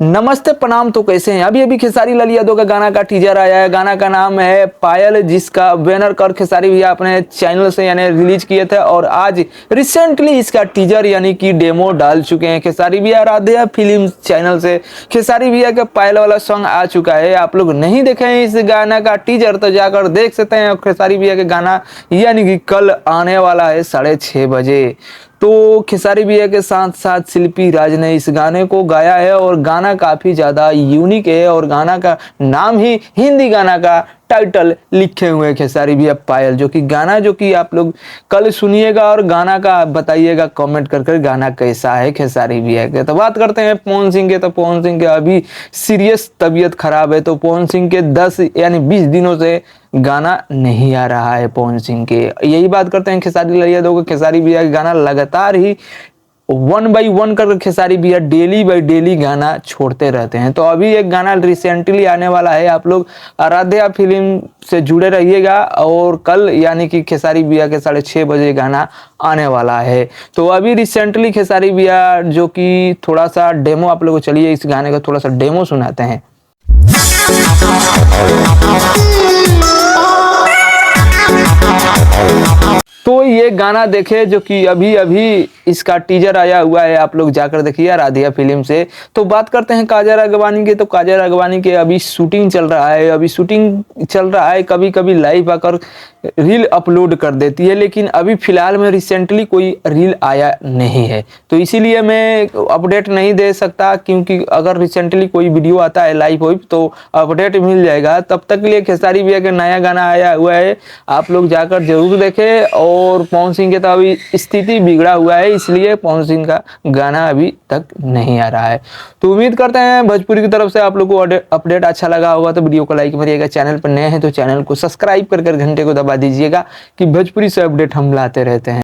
नमस्ते प्रणाम। तो कैसे हैं? अभी अभी खेसारी लाल यादव का गाना का टीजर आया है। गाना का नाम है पायल, जिसका बैनर कर खेसारी भैया अपने चैनल से यानी रिलीज किए थे और आज रिसेंटली इसका टीजर यानी कि डेमो डाल चुके हैं खेसारी भैया राधे फिल्म चैनल से। खेसारी भैया का पायल वाला सॉन्ग आ चुका है। आप लोग नहीं देखे हैं इस गाना का टीजर तो जाकर देख सकते हैं। खेसारी भैया का गाना यानी कि कल आने वाला है 6:30 बजे। तो खेसारी भैया के साथ साथ शिल्पी राज ने इस गाने को गाया है और गाना काफी ज्यादा यूनिक है और गाना का नाम ही हिंदी गाना का टाइटल लिखे हुए हैं खेसारी भैया पायल। जो कि आप लोग कल सुनिएगा और गाना का बताइएगा कमेंट कर गाना कैसा है खेसारी भैया के। तो बात करते हैं पवन सिंह के। तो पवन सिंह के अभी सीरियस तबीयत खराब है। तो पवन सिंह के 10 यानी 20 दिनों से गाना नहीं आ रहा है पवन सिंह के। यही बात करते हैं खेसारी लाल यादव को। खेसारी भैया का गाना लगातार ही 1 बाई 1 कर खेसारी भैया डेली बाई डेली गाना छोड़ते रहते हैं। तो अभी एक गाना रिसेंटली आने वाला है। आप लोग आराध्या फिल्म से जुड़े रहिएगा और कल यानी कि खेसारी भैया के 6:30 बजे गाना आने वाला है। तो अभी रिसेंटली खेसारी भैया जो कि थोड़ा सा डेमो आप लोगों को, चलिए इस गाने का थोड़ा सा डेमो सुनाते हैं। तो ये गाना देखे जो कि अभी अभी इसका टीजर आया हुआ है। आप लोग जाकर देखिए राधिया फिल्म से। तो बात करते हैं काजल राघवानी के। तो काजल राघवानी के अभी शूटिंग चल रहा है। कभी कभी लाइव आकर रील अपलोड कर देती है, लेकिन अभी फिलहाल में रिसेंटली कोई रील आया नहीं है। तो इसीलिए मैं अपडेट नहीं दे सकता, क्योंकि अगर रिसेंटली कोई वीडियो आता है लाइव हो तो अपडेट मिल जाएगा। तब तक के लिए खेसारी भैया का नया गाना आया हुआ है, आप लोग जाकर जरूर देखें। और पवन सिंह के तो अभी स्थिति बिगड़ा हुआ है, इसलिए पवन सिंह का गाना अभी तक नहीं आ रहा है। तो उम्मीद करते हैं भोजपुरी की तरफ से आप लोग को अपडेट अच्छा लगा होगा। तो वीडियो को लाइक करिएगा, चैनल पर नए हैं तो चैनल को सब्सक्राइब कर घंटे को दबा दीजिएगा कि भोजपुरी से अपडेट हम लाते रहते हैं।